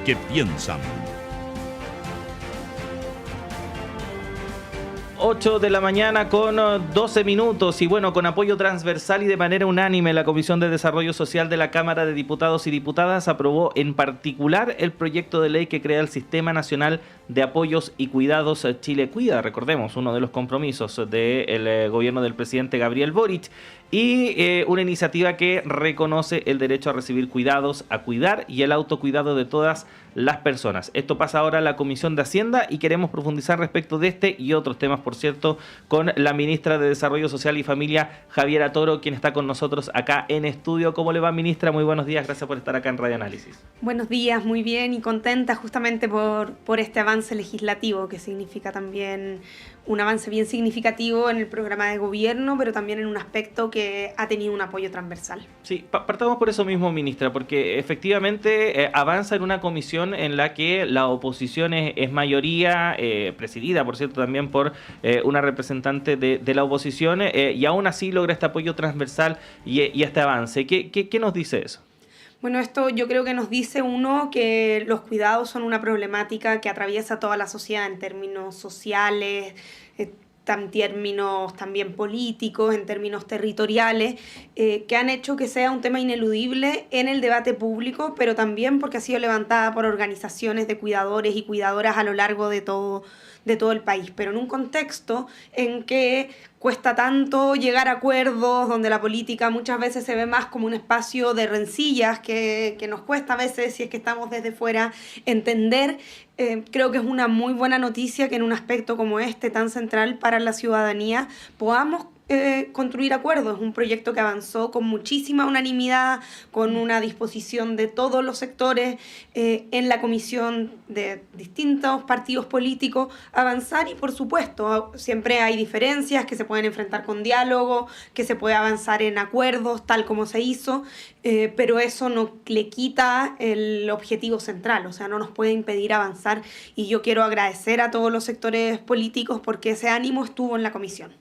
que piensan. 8 de la mañana con 12 minutos y bueno, con apoyo transversal y de manera unánime, la Comisión de Desarrollo Social de la Cámara de Diputados y Diputadas aprobó en particular el proyecto de ley que crea el Sistema Nacional de Apoyos y Cuidados Chile Cuida, recordemos, uno de los compromisos del gobierno del presidente Gabriel Boric, y una iniciativa que reconoce el derecho a recibir cuidados, a cuidar y el autocuidado de todas las personas. Esto pasa ahora a la Comisión de Hacienda y queremos profundizar respecto de este y otros temas, por cierto, con la ministra de Desarrollo Social y Familia, Javiera Toro, quien está con nosotros acá en estudio. ¿Cómo le va, ministra? Muy buenos días, gracias por estar acá en Radio Análisis. Buenos días, muy bien y contenta justamente por este avance legislativo, que significa también un avance bien significativo en el programa de gobierno, pero también en un aspecto que ha tenido un apoyo transversal. Sí, partamos por eso mismo, ministra, porque efectivamente avanza en una comisión en la que la oposición es mayoría, presidida, por cierto, también por una representante de la oposición, y aún así logra este apoyo transversal y este avance. ¿Qué nos dice eso? Bueno, esto yo creo que nos dice, uno, que los cuidados son una problemática que atraviesa toda la sociedad en términos sociales, en términos también políticos, en términos territoriales, que han hecho que sea un tema ineludible en el debate público, pero también porque ha sido levantada por organizaciones de cuidadores y cuidadoras a lo largo de todo el país, pero en un contexto en que cuesta tanto llegar a acuerdos, donde la política muchas veces se ve más como un espacio de rencillas que nos cuesta a veces, si es que estamos desde fuera, entender. Creo que es una muy buena noticia que en un aspecto como este, tan central para la ciudadanía, podamos construir acuerdos. Es un proyecto que avanzó con muchísima unanimidad, con una disposición de todos los sectores en la comisión de distintos partidos políticos, avanzar, y por supuesto siempre hay diferencias que se pueden enfrentar con diálogo, que se puede avanzar en acuerdos tal como se hizo, pero eso no le quita el objetivo central, o sea, no nos puede impedir avanzar, y yo quiero agradecer a todos los sectores políticos porque ese ánimo estuvo en la comisión.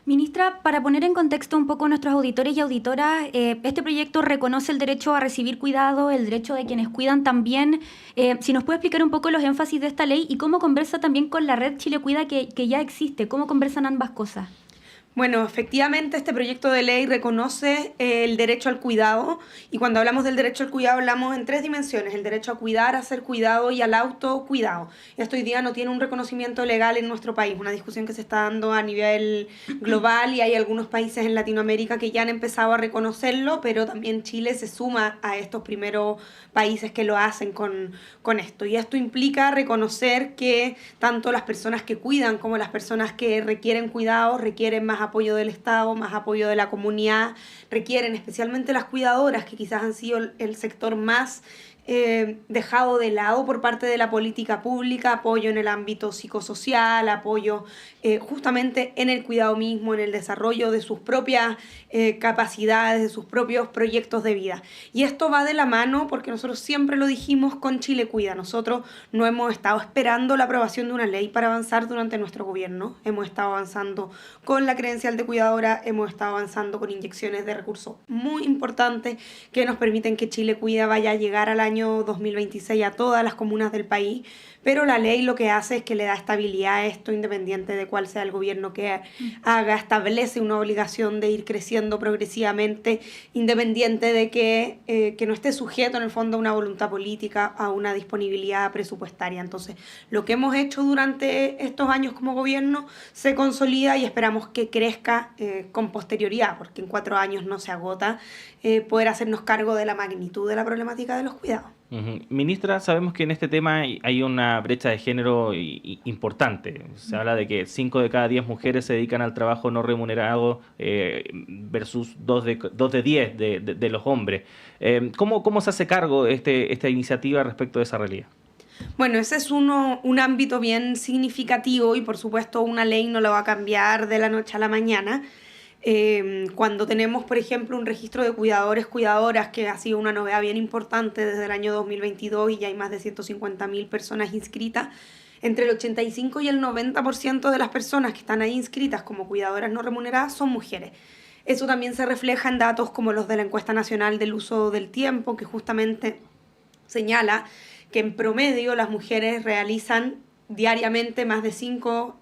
Ministra, para poner en contexto un poco a nuestros auditores y auditoras, este proyecto reconoce el derecho a recibir cuidado, el derecho de quienes cuidan también. Si nos puede explicar un poco los énfasis de esta ley y cómo conversa también con la red Chile Cuida que ya existe, cómo conversan ambas cosas. Bueno, efectivamente este proyecto de ley reconoce el derecho al cuidado, y cuando hablamos del derecho al cuidado hablamos en tres dimensiones: el derecho a cuidar, a ser cuidado y al autocuidado. Esto hoy día no tiene un reconocimiento legal en nuestro país, una discusión que se está dando a nivel global, y hay algunos países en Latinoamérica que ya han empezado a reconocerlo, pero también Chile se suma a estos primeros países que lo hacen con esto. Y esto implica reconocer que tanto las personas que cuidan como las personas que requieren cuidado requieren más apoyo del Estado, más apoyo de la comunidad, requieren especialmente las cuidadoras, que quizás han sido el sector más dejado de lado por parte de la política pública, apoyo en el ámbito psicosocial, apoyo justamente en el cuidado mismo, en el desarrollo de sus propias capacidades, de sus propios proyectos de vida. Y esto va de la mano, porque nosotros siempre lo dijimos con Chile Cuida. Nosotros no hemos estado esperando la aprobación de una ley para avanzar durante nuestro gobierno. Hemos estado avanzando con la credencial de cuidadora, hemos estado avanzando con inyecciones de recursos muy importantes que nos permiten que Chile Cuida vaya a llegar al año 2026 a todas las comunas del país, pero la ley lo que hace es que le da estabilidad a esto, independiente de cuál sea el gobierno que haga, establece una obligación de ir creciendo progresivamente, independiente de que no esté sujeto en el fondo a una voluntad política, a una disponibilidad presupuestaria. Entonces, lo que hemos hecho durante estos años como gobierno se consolida y esperamos que crezca con posterioridad, porque en 4 años no se agota poder hacernos cargo de la magnitud de la problemática de los cuidados. Ministra, sabemos que en este tema hay una brecha de género importante. Se habla de que 5 de cada 10 mujeres se dedican al trabajo no remunerado versus 2 de 10 de los hombres. ¿Cómo se hace cargo esta iniciativa respecto de esa realidad? Bueno, ese es un ámbito bien significativo, y por supuesto una ley no lo va a cambiar de la noche a la mañana. Cuando tenemos, por ejemplo, un registro de cuidadores, cuidadoras, que ha sido una novedad bien importante desde el año 2022, y ya hay más de 150.000 personas inscritas, entre el 85 y el 90% de las personas que están ahí inscritas como cuidadoras no remuneradas son mujeres. Eso también se refleja en datos como los de la Encuesta Nacional del Uso del Tiempo, que justamente señala que en promedio las mujeres realizan diariamente más de 5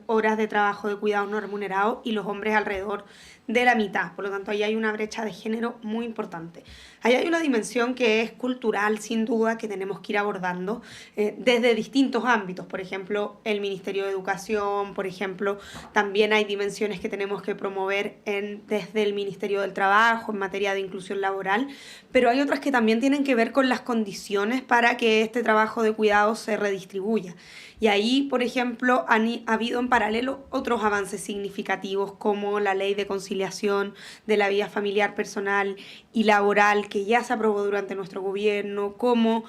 horas de trabajo de cuidados no remunerados y los hombres alrededor de la mitad. Por lo tanto, ahí hay una brecha de género muy importante. Ahí hay una dimensión que es cultural, sin duda, que tenemos que ir abordando desde distintos ámbitos. Por ejemplo, el Ministerio de Educación, por ejemplo, también hay dimensiones que tenemos que promover desde el Ministerio del Trabajo en materia de inclusión laboral, pero hay otras que también tienen que ver con las condiciones para que este trabajo de cuidado se redistribuya. Y ahí, por ejemplo, ha habido en paralelo otros avances significativos como la ley de conciliación de la vida familiar, personal y laboral que ya se aprobó durante nuestro gobierno, como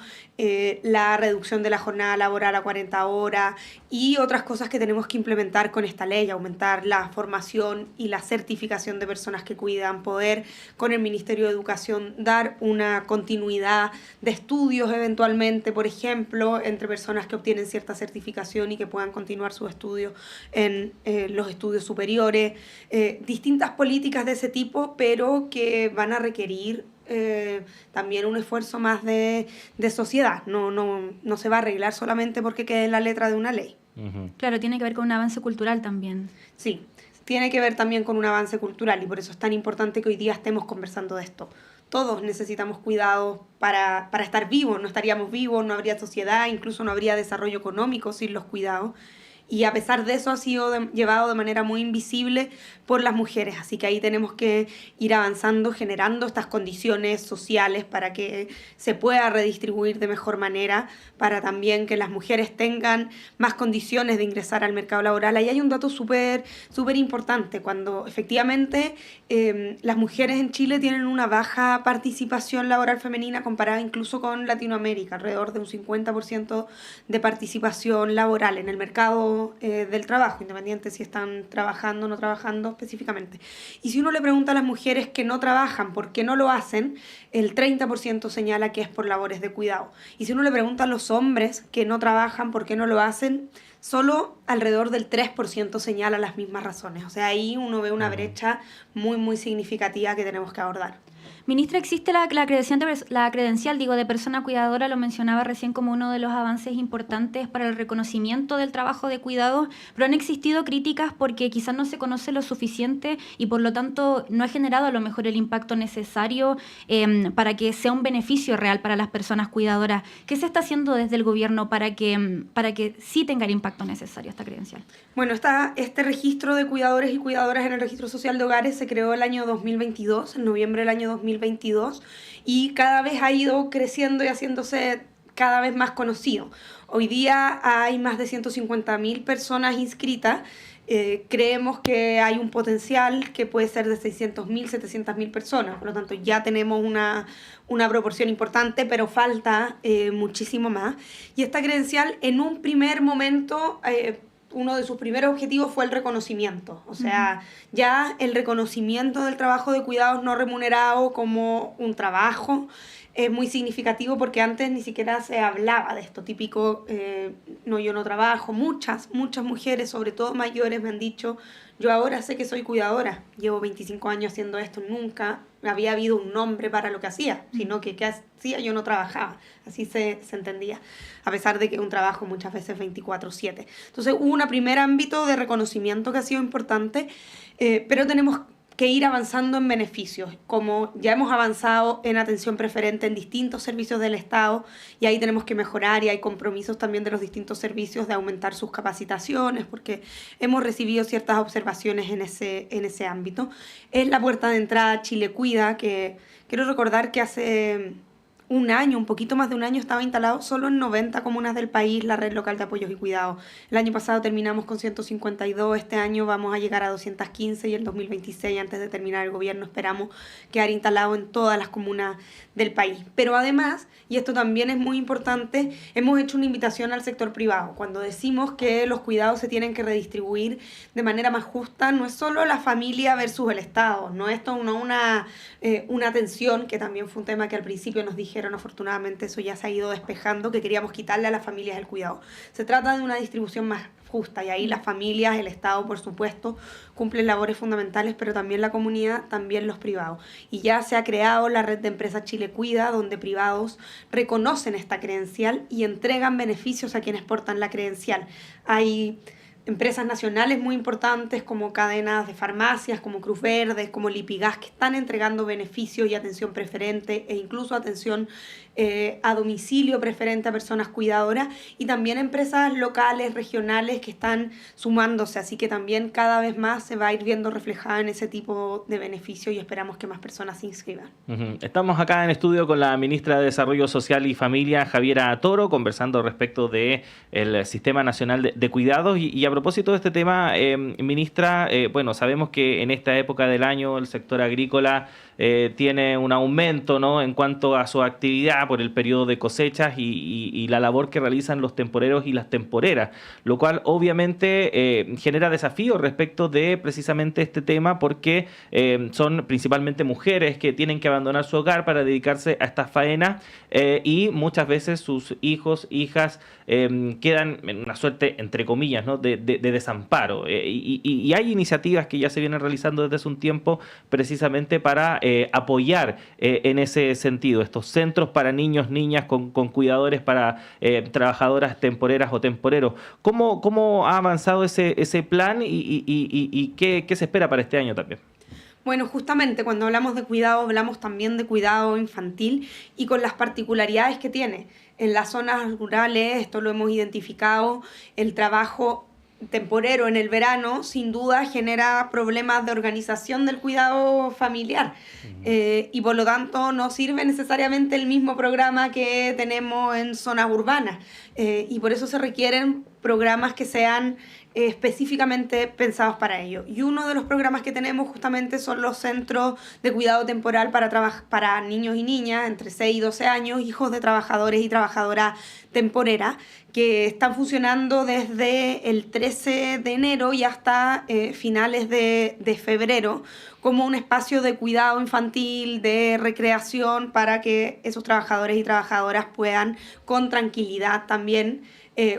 la reducción de la jornada laboral a 40 horas y otras cosas que tenemos que implementar con esta ley, aumentar la formación y la certificación de personas que cuidan, poder con el Ministerio de Educación dar una continuidad de estudios eventualmente, por ejemplo, entre personas que obtienen cierta certificación y que puedan continuar sus estudios en los estudios superiores, distintas políticas de ese tipo, pero que van a requerir también un esfuerzo más de sociedad. No se va a arreglar solamente porque quede en la letra de una ley. Ujú. Claro, tiene que ver con un avance cultural también. Sí, tiene que ver también con un avance cultural y por eso es tan importante que hoy día estemos conversando de esto. Todos necesitamos cuidados para estar vivos, no estaríamos vivos, no habría sociedad, incluso no habría desarrollo económico sin los cuidados. Y a pesar de eso ha sido llevado de manera muy invisible por las mujeres. Así que ahí tenemos que ir avanzando, generando estas condiciones sociales para que se pueda redistribuir de mejor manera, para también que las mujeres tengan más condiciones de ingresar al mercado laboral. Ahí hay un dato súper importante, cuando efectivamente las mujeres en Chile tienen una baja participación laboral femenina comparada incluso con Latinoamérica, alrededor de un 50% de participación laboral en el mercado del trabajo, independiente si están trabajando o no trabajando específicamente. Y si uno le pregunta a las mujeres que no trabajan por qué no lo hacen, el 30% señala que es por labores de cuidado. Y si uno le pregunta a los hombres que no trabajan por qué no lo hacen, solo alrededor del 3% señala las mismas razones. O sea, ahí uno ve una brecha muy significativa que tenemos que abordar. Ministra, existe la credencial de persona cuidadora, lo mencionaba recién como uno de los avances importantes para el reconocimiento del trabajo de cuidado, pero han existido críticas porque quizás no se conoce lo suficiente y por lo tanto no ha generado a lo mejor el impacto necesario para que sea un beneficio real para las personas cuidadoras. ¿Qué se está haciendo desde el gobierno para que sí tenga el impacto necesario esta credencial? Bueno, este registro de cuidadores y cuidadoras en el Registro Social de Hogares se creó el año 2022, en noviembre del año 2022, y cada vez ha ido creciendo y haciéndose cada vez más conocido. Hoy día hay más de 150.000 personas inscritas. Creemos que hay un potencial que puede ser de 600.000, 700.000 personas. Por lo tanto, ya tenemos una proporción importante, pero falta muchísimo más. Y esta credencial, en un primer momento, uno de sus primeros objetivos fue el reconocimiento. O sea, ya el reconocimiento del trabajo de cuidados no remunerado como un trabajo es muy significativo porque antes ni siquiera se hablaba de esto. Típico, no, yo no trabajo. Muchas mujeres, sobre todo mayores, me han dicho, yo ahora sé que soy cuidadora, llevo 25 años haciendo esto, nunca había habido un nombre para lo que hacía, sino que qué hacía, yo no trabajaba. Así se entendía, a pesar de que es un trabajo muchas veces 24/7. Entonces hubo un primer ámbito de reconocimiento que ha sido importante, pero tenemos que ir avanzando en beneficios, como ya hemos avanzado en atención preferente en distintos servicios del Estado, y ahí tenemos que mejorar, y hay compromisos también de los distintos servicios de aumentar sus capacitaciones, porque hemos recibido ciertas observaciones en ese ámbito. Es la puerta de entrada Chile Cuida, que quiero recordar que hace un año, un poquito más de un año, estaba instalado solo en 90 comunas del país la red local de apoyos y cuidados. El año pasado terminamos con 152, este año vamos a llegar a 215 y el 2026, antes de terminar el gobierno, esperamos quedar instalado en todas las comunas del país. Pero además, y esto también es muy importante, hemos hecho una invitación al sector privado. Cuando decimos que los cuidados se tienen que redistribuir de manera más justa, no es solo la familia versus el Estado, no es una atención, que también fue un tema que al principio nos dijeron dijeron, afortunadamente eso ya se ha ido despejando, que queríamos quitarle a las familias el cuidado. Se trata de una distribución más justa y ahí las familias, el Estado, por supuesto, cumplen labores fundamentales, pero también la comunidad, también los privados. Y ya se ha creado la red de empresas Chile Cuida, donde privados reconocen esta credencial y entregan beneficios a quienes portan la credencial. Hay empresas nacionales muy importantes como cadenas de farmacias, como Cruz Verde, como Lipigas, que están entregando beneficios y atención preferente e incluso atención a domicilio preferente a personas cuidadoras, y también empresas locales, regionales que están sumándose, así que también cada vez más se va a ir viendo reflejada en ese tipo de beneficios y esperamos que más personas se inscriban. Estamos acá en estudio con la ministra de Desarrollo Social y Familia, Javiera Toro, conversando respecto del Sistema Nacional de Cuidados y a propósito de este tema, ministra, bueno, sabemos que en esta época del año el sector agrícola tiene un aumento, ¿no?, en cuanto a su actividad por el periodo de cosechas y la labor que realizan los temporeros y las temporeras, lo cual obviamente genera desafíos respecto de precisamente este tema porque son principalmente mujeres que tienen que abandonar su hogar para dedicarse a estas faenas y muchas veces sus hijos, hijas quedan en una suerte, entre comillas, ¿no?, de desamparo. Y hay iniciativas que ya se vienen realizando desde hace un tiempo precisamente para apoyar en ese sentido, estos centros para niños, niñas con cuidadores para trabajadoras temporeras o temporeros. ¿Cómo ha avanzado ese plan y qué se espera para este año también? Bueno, justamente cuando hablamos de cuidado, hablamos también de cuidado infantil y con las particularidades que tiene. En las zonas rurales, esto lo hemos identificado, el trabajo temporero en el verano sin duda genera problemas de organización del cuidado familiar y por lo tanto no sirve necesariamente el mismo programa que tenemos en zonas urbanas y por eso se requieren programas que sean específicamente pensados para ello. Y uno de los programas que tenemos justamente son los centros de cuidado temporal para niños y niñas entre 6 y 12 años, hijos de trabajadores y trabajadoras temporeras, que están funcionando desde el 13 de enero y hasta finales de febrero, como un espacio de cuidado infantil, de recreación, para que esos trabajadores y trabajadoras puedan con tranquilidad también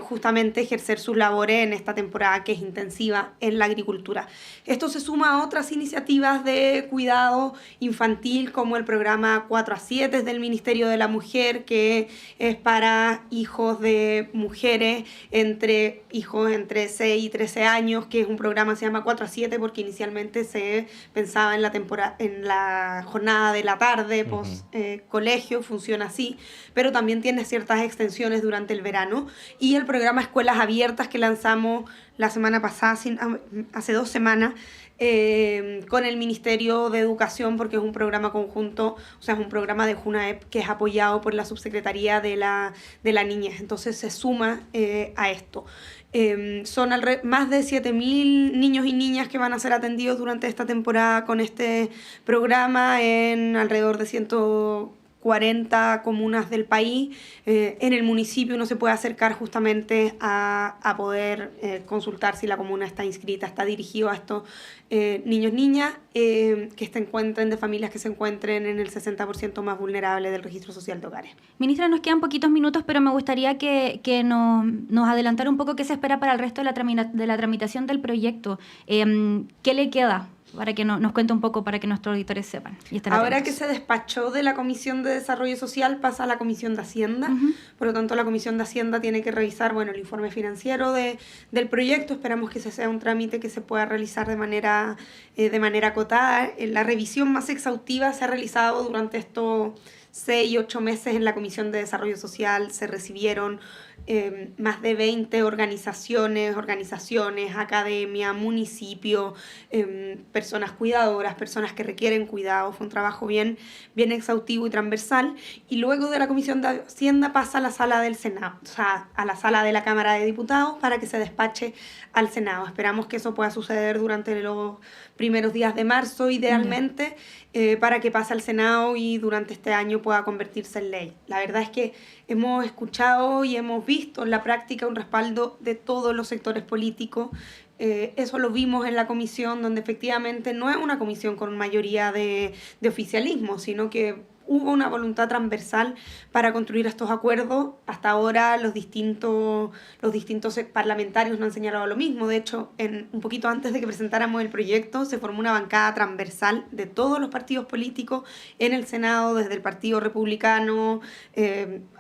justamente ejercer sus labores en esta temporada que es intensiva en la agricultura. Esto se suma a otras iniciativas de cuidado infantil como el programa 4-7 del Ministerio de la Mujer, que es para hijos de mujeres entre 6 y 13 años, que es un programa que se llama 4-7 porque inicialmente se pensaba en la jornada de la tarde, post colegio, funciona así, pero también tiene ciertas extensiones durante el verano. Y el programa Escuelas Abiertas que lanzamos la semana pasada, hace 2 semanas, con el Ministerio de Educación, porque es un programa conjunto, o sea, es un programa de JUNAEP que es apoyado por la Subsecretaría de la Niñez. Entonces se suma a esto. Son más de 7.000 niños y niñas que van a ser atendidos durante esta temporada con este programa en alrededor de 140 comunas del país. En el municipio uno se puede acercar justamente a poder consultar si la comuna está inscrita, está dirigido a estos niños, niñas que se encuentren, de familias que se encuentren en el 60% más vulnerable del registro social de hogares. Ministra, nos quedan poquitos minutos, pero me gustaría que nos adelantara un poco qué se espera para el resto de la tramitación del proyecto. ¿Qué le queda? Para que nos cuente un poco, para que nuestros auditores sepan. Ahora que se despachó de la Comisión de Desarrollo Social, pasa a la Comisión de Hacienda. Por lo tanto, la Comisión de Hacienda tiene que revisar el informe financiero del proyecto. Esperamos que ese sea un trámite que se pueda realizar de manera acotada. La revisión más exhaustiva se ha realizado durante estos 6 y 8 meses en la Comisión de Desarrollo Social. Se recibieron más de 20 organizaciones, academia, municipio, personas cuidadoras, personas que requieren cuidado. Fue un trabajo bien exhaustivo y transversal. Y luego de la Comisión de Hacienda pasa a la sala del Senado, o sea, a la sala de la Cámara de Diputados para que se despache al Senado. Esperamos que eso pueda suceder durante los primeros días de marzo, idealmente, para que pase al Senado y durante este año pueda convertirse en ley. La verdad es que hemos escuchado y hemos visto en la práctica un respaldo de todos los sectores políticos. Eso lo vimos en la comisión, donde efectivamente no es una comisión con mayoría de oficialismo, sino que hubo una voluntad transversal para construir estos acuerdos. Hasta ahora los distintos parlamentarios nos han señalado lo mismo. De hecho, un poquito antes de que presentáramos el proyecto, se formó una bancada transversal de todos los partidos políticos en el Senado, desde el Partido Republicano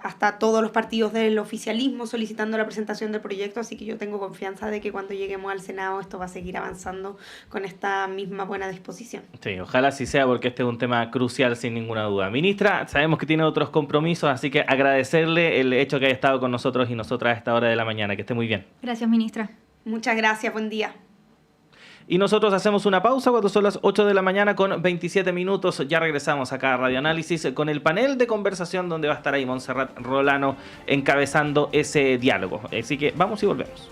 hasta todos los partidos del oficialismo, solicitando la presentación del proyecto. Así que yo tengo confianza de que cuando lleguemos al Senado esto va a seguir avanzando con esta misma buena disposición. Sí, ojalá así sea, porque este es un tema crucial sin ninguna duda. Ministra, sabemos que tiene otros compromisos, así que agradecerle el hecho que haya estado con nosotros y nosotras a esta hora de la mañana. Que esté muy bien. Gracias, ministra. Muchas gracias, buen día. Y nosotros hacemos una pausa cuando son las 8 de la mañana con 27 minutos. Ya regresamos acá a Radio Análisis con el panel de conversación donde va a estar ahí Montserrat Rolano encabezando ese diálogo. Así que vamos y volvemos.